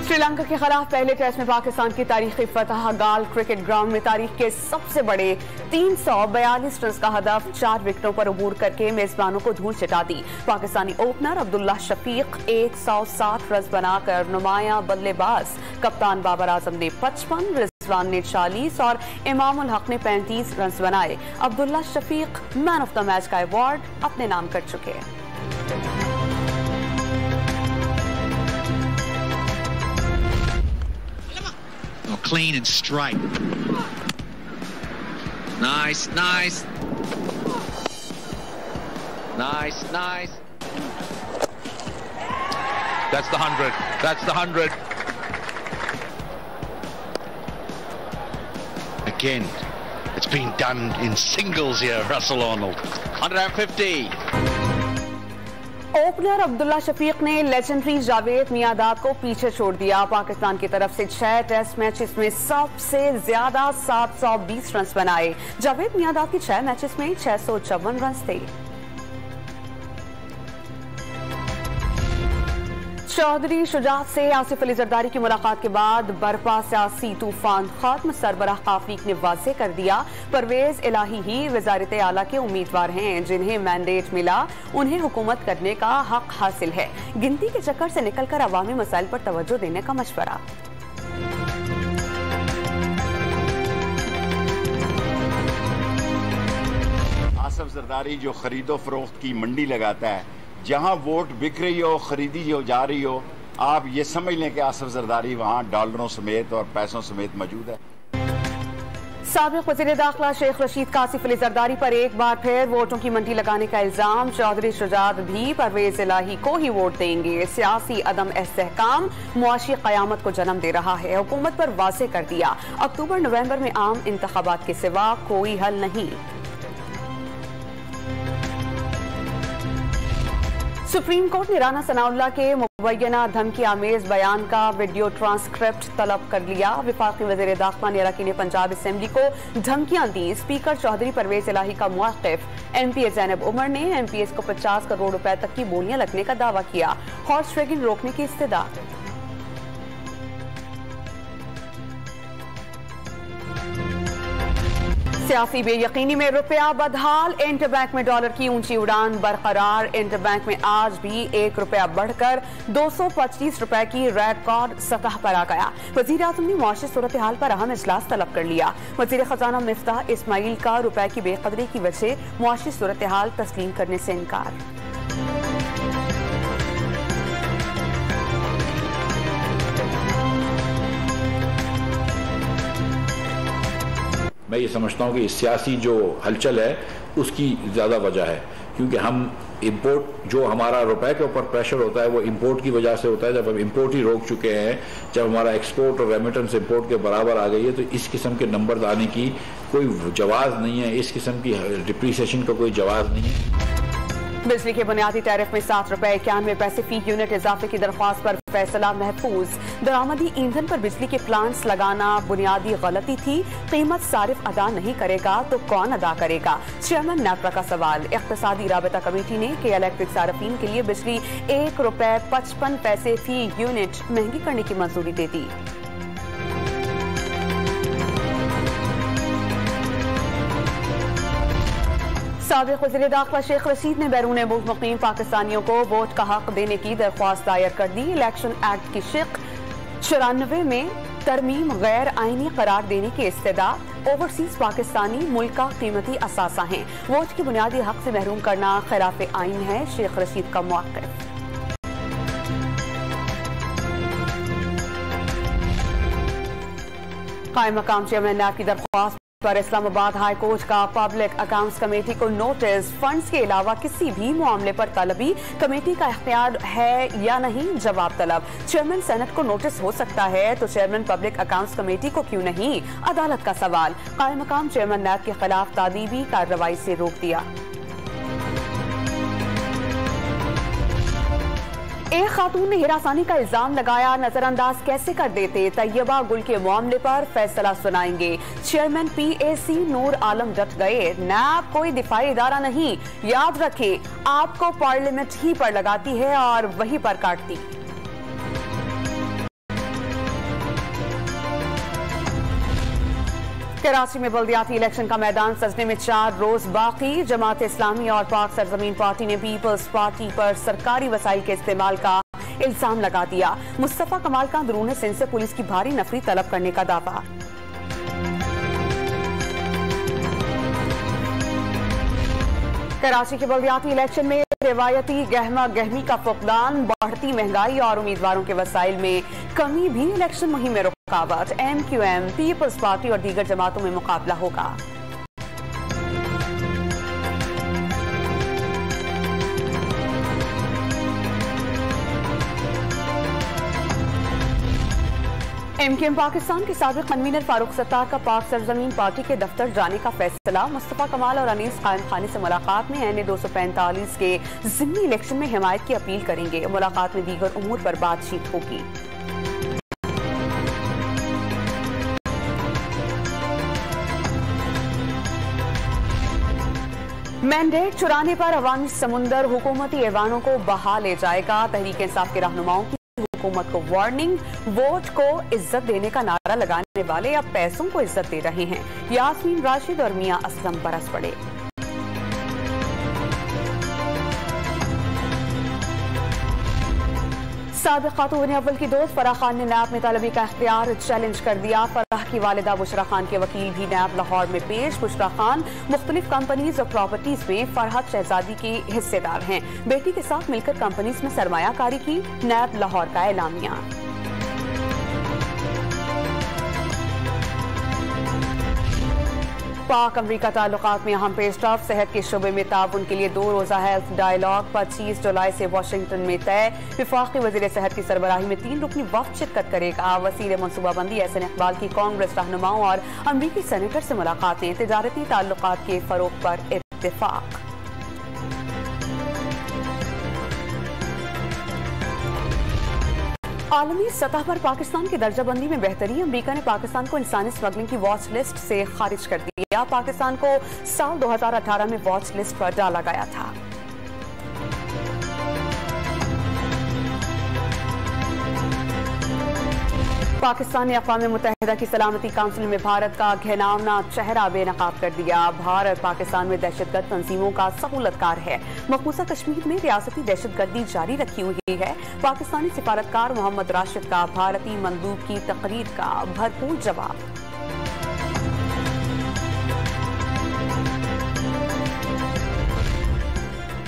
श्रीलंका के खिलाफ पहले टेस्ट में पाकिस्तान की तारीखी फतह गाल क्रिकेट ग्राउंड में तारीख के सबसे बड़े 342 रन का हदफ 4 विकेटों पर अबूर करके मेजबानों को धूल चटा दी। पाकिस्तानी ओपनर अब्दुल्ला शफीक 160 रन बनाकर नुमाया बल्लेबाज कप्तान बाबर आजम ने 55, रिजवान ने 40 और इमामुल हक ने 35 रन बनाए। Abdullah Shafique man of the match का अवार्ड अपने नाम कर चुके हैं। Clean and straight. Nice, nice. Nice, nice. That's the 100. That's the 100. Again, it's been done in singles here, Russell Arnold. 150. Opener Abdullah Shafique ने लेजेंडरी जावेद मियांदाद को पीछे छोड़ दिया। पाकिस्तान की तरफ से 6 टेस्ट मैचेस में सबसे ज्यादा 720 रन बनाए। जावेद मियांदाद की 6 मैचेस में 654 रन थे। चौधरी शुजात से आसिफ अली जरदारी की मुलाकात के बाद बरपा सियासी तूफान खत्म। सरबराह काफरीक ने वाज़ेह कर दिया परवेज इलाही ही वज़ारत आला के उम्मीदवार हैं। जिन्हें मैंडेट मिला उन्हें हुकूमत करने का हक हासिल है। गिनती के चक्कर से निकलकर अवामी मसाइल पर तवज्जो देने का मशवरा। आसिफ जरदारी जो खरीदो फरोख्त की मंडी लगाता है, जहां वोट बिक रही हो, खरीदी हो जा रही हो, आप ये समझ लें कि आसिफ जरदारी वहां डॉलरों समेत और पैसों समेत मौजूद है। साबिक वज़ीर दाखिला शेख रशीद का आसिफ अली जरदारी पर एक बार फिर वोटों की मंडी लगाने का इल्जाम। चौधरी शुजात भी परवेज इलाही को ही वोट देंगे। सियासी अदम इस्तेहकाम मुआशी क़यामत को जन्म दे रहा है। हुकूमत पर वाज़ेह कर दिया, अक्टूबर नवंबर में आम इंतखाबात के सिवा कोई हल नहीं। सुप्रीम कोर्ट ने राना सनाउल्लाह के मुबैना धमकी आमेज बयान का वीडियो ट्रांसक्रिप्ट तलब कर लिया। वफाकी वज़ीर दाखिला ने अरकान पंजाब असेंबली को धमकियां दी। स्पीकर चौधरी परवेज इलाही का मुआक़िब एमपी ज़ैनब उमर ने एमपीएस को 50 करोड़ रुपए तक की बोलियां लगने का दावा किया। हॉर्स ट्रेडिंग रोकने की इस्तदा। सियासी बेयकीनी में रुपया बदहाल। इंटरबैंक में डॉलर की ऊंची उड़ान बरकरार। इंटरबैंक में आज भी 1 रुपया बढ़कर 225 रुपए की रिकॉर्ड सतह पर आ गया। वजीर आज़म ने मुआशी सूरत हाल पर अहम इजलास तलब कर लिया। वजीर खजाना मिफ्ताह इस्माइल का रुपए की बेकदरी की वजह मुआशी सूरत हाल तस्लीम करने से इनकार। मैं ये समझता हूँ कि सियासी जो हलचल है उसकी ज़्यादा वजह है, क्योंकि हम इंपोर्ट जो हमारा रुपए के ऊपर प्रेशर होता है वो इंपोर्ट की वजह से होता है। जब हम इंपोर्ट ही रोक चुके हैं, जब हमारा एक्सपोर्ट और रेमिटेंस इंपोर्ट के बराबर आ गई है, तो इस किस्म के नंबर आने की कोई जवाब नहीं है, इस किस्म की डिप्रिसिएशन का कोई जवाब नहीं है। बिजली के बुनियादी टैरिफ में 7 रुपए 91 पैसे फी यूनिट इजाफे की दरख्वास्त पर फैसला महफूज। दरामदी ईंधन पर बिजली के प्लांट्स लगाना बुनियादी गलती थी। कीमत सारिफ अदा नहीं करेगा तो कौन अदा करेगा? चेयरमैन नेपरा का सवाल। इख्तिसादी राबता कमेटी ने के इलेक्ट्रिक सार्फिन के लिए बिजली 1 रुपए 55 पैसे फी यूनिट महंगी करने की मंजूरी दे दी। साबिक वज़ीर दाखिला शेख रशीद ने बैरून मुल्क मुकीम पाकिस्तानियों को वोट का हक देने की दरख्वास्त दायर कर दी। इलेक्शन एक्ट की शिक 94 में तरमीम गैर आईनी करार देने की इस्तदा। ओवरसीज पाकिस्तानी मुल्क का कीमती असासा हैं। वोट के बुनियादी हक से महरूम करना खिलाफ आईन है। शेख रशीद का मौक़िफ़। कायम मकाम चेयरमैन नैब की दरख्वास्त पर इस्लामाबाद हाई कोर्ट का पब्लिक अकाउंट्स कमेटी को नोटिस। फंड्स के अलावा किसी भी मामले पर तलबी कमेटी का इख्तियार है या नहीं? जवाब तलब। चेयरमैन सेनेट को नोटिस हो सकता है तो चेयरमैन पब्लिक अकाउंट्स कमेटी को क्यों नहीं? अदालत का सवाल। कायम मकाम चेयरमैन नैब के खिलाफ तादीबी कार्रवाई से रोक दिया। एक खातून ने हिरासानी का इल्जाम लगाया, नजरअंदाज कैसे कर देते? तैयबा गुल के मामले पर फैसला सुनाएंगे। चेयरमैन पीएसी नूर आलम डट गए, नैब कोई दिफाई इदारा नहीं, याद रखें आपको पार्लियामेंट ही पर लगाती है और वहीं पर काटती। कराची में बल्दियाती इलेक्शन का मैदान सजने में 4 रोज बाकी। जमात इस्लामी और पाक सरजमीन पार्टी ने पीपल्स पार्टी पर सरकारी वसाइल के इस्तेमाल का इल्जाम लगा दिया। मुस्तफा कमाल का अंदरून सिंध से पुलिस की भारी नफरी तलब करने का दावा। कराची के बल्दियाती इलेक्शन में रिवायती गहमा गहमी का फुकदान, बढ़ती महंगाई और उम्मीदवारों के वसाइल में कमी भी इलेक्शन मुहिम में रुकावट। MQM, पीपल्स पार्टी और दीगर जमातों में मुकाबला होगा। MQM पाकिस्तान के साबिक कन्वीनर फारूक सत्तार का पाक सरजमीन पार्टी के दफ्तर जाने का फैसला। मुस्तफा कमाल और अनीस कायम खानी से मुलाकात में NA 245 के ज़िमनी इलेक्शन में हिमायत की अपील करेंगे। मुलाकात में दीगर उमूर पर बातचीत होगी। मैंडेट चुराने पर अवामी समुंदर हुकूमती ऐवानों को बहा ले जाएगा। तहरीक इंसाफ के रहनुमाओं की हुकूमत को वार्निंग। वोट को इज्जत देने का नारा लगाने वाले अब पैसों को इज्जत दे रहे हैं। यास्मीन राशिद और मियां असलम बरस पड़े। साबिक खातून अव्वल की दोस्त फराह खान ने नैब में तलबी का इख्तियार चैलेंज कर दिया। फराह की वालिदा बुशरा खान के वकील भी नैब लाहौर में पेश। बुशरा खान मुख्तलिफ कंपनीज और प्रॉपर्टीज में फरहत शहजादी की हिस्सेदार हैं। बेटी के साथ मिलकर कंपनीज में सरमायाकारी की। नैब लाहौर का एलामिया। पाक अमरीका ताल्लुकात में अहम पेशरफ। सेहत के शोबे में ताउन के लिए 2 रोजा हेल्थ डायलॉग 25 जुलाई से वाशिंगटन में तय। विफाकी वजीर सेहत की सरबराही में 3 रुकनी वफ्द शिरकत करेगा। वसीर मनसूबाबंदी एहसन इकबाल की कांग्रेस रहनुमाओं और अमरीकी सेनेटर से मुलाकातें। तिजारती ताल्लुकात के फरोग पर इत्तेफाक। आलमी सतह पर पाकिस्तान की दर्जाबंदी में बेहतरी। अमरीका ने पाकिस्तान को इंसानी स्मगलिंग की वॉच लिस्ट से खारिज कर दिया। पाकिस्तान को साल 2018 में वॉच लिस्ट पर डाला गया था। पाकिस्तान ने अक़वाम मुत्तहिदा की सलामती काउंसिल में भारत का घिनौना चेहरा बेनकाब कर दिया। भारत पाकिस्तान में दहशतगर्द तंजीमों का सहूलतकार है। मकबूजा कश्मीर में रियासती दहशतगर्दी जारी रखी हुई है। पाकिस्तानी सिफारतकार मोहम्मद राशिद का भारतीय मंदूब की तकरीर का भरपूर जवाब।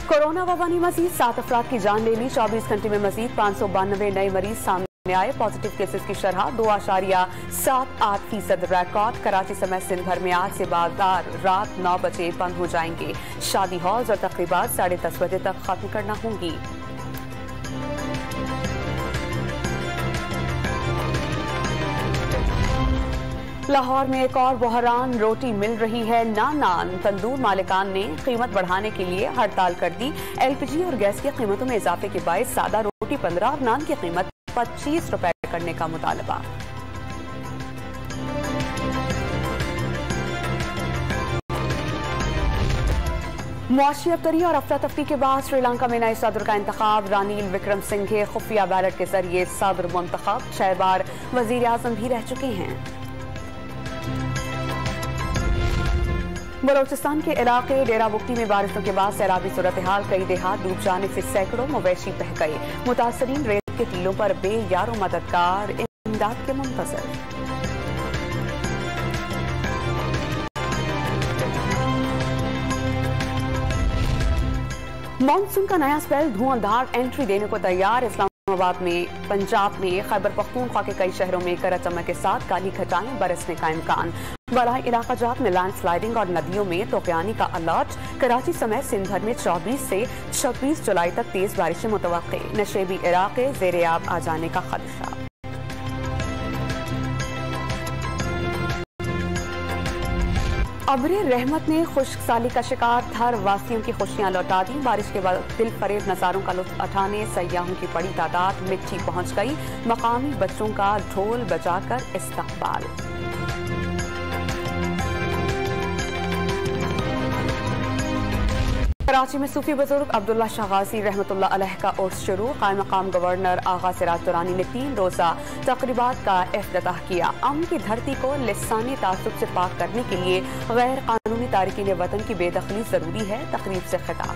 कोरोना वबा ने मजीद 7 अफराद की जान ले ली। 24 घंटे में मजीद 592 नए मरीज सामने आए। पॉजिटिव केसेस की शरह 2.78% रिकॉर्ड। कराची समेत सिंध भर में आज से बाजार रात 9 बजे बंद हो जाएंगे। शादी हॉल्स और तकरीबात 10:30 बजे तक खत्म करना होंगी। लाहौर में एक और बहरान, रोटी मिल रही है ना नान। तंदूर मालिकान ने कीमत बढ़ाने के लिए हड़ताल कर दी। LPG और गैस की कीमतों में इजाफे के बायस सादा रोटी 15 और नान की कीमत 25 रुपए करने का मुतालबा। मुआशी अबतरी और अफरा तफरी के बाद श्रीलंका में नए सदर का इंतखाब। रानील विक्रम सिंघे खुफिया बैलेट के जरिए सदर मुंतखब। 6 बार वजीर आजम भी रह चुके हैं। बलोचिस्तान के इलाके डेरा बुक्टी में बारिशों के बाद सैलाबी सूरत हाल। कई देहात डूब जाने से सैकड़ों मवेशी बह गए। मुतासरीन रेत के टीलों पर बेयारो मददगार इमदाद के मुंतजर। मानसून का नया स्पेल धुआंधार एंट्री देने को तैयार। इस्लामाबाद में, पंजाब में, खैबर पख्तूनख्वा के कई शहरों में गरज चमक के साथ काली घटाएं बरसने का इम्कान। बराह इलाकाजात में लैंडस्लाइडिंग और नदियों में तूफ़ानी का अलर्ट। कराची समेत सिंध भर में 24 से 26 जुलाई तक तेज बारिशें मुतवक्के। नशेबी इलाके ज़ेरे आब आ जाने का खदशा। अब्रे रहमत ने खुश्क साली का शिकार थर वासियों की खुशियां लौटा दी। बारिश के बाद दिल फरेब नज़ारों का लुत्फ उठाने सयाहों की बड़ी तादाद मिट्टी पहुंच गई। मकामी बच्चों का ढोल बजाकर इस्तकबाल। कराची में सूफी बुजुर्ग अब्दुल्ला शाह गाजी रहमतुल्लाह अलैह का उर्स शुरू। कायम मकाम गवर्नर आगा सिराज दुरानी ने 3 रोजा तकरीबात का इफ्तिताह किया। अमन की धरती को लिसानी तासुब से पाक करने के लिए गैर कानूनी तारिकीन वतन की बेदखली जरूरी है। तकरीब से खिताब।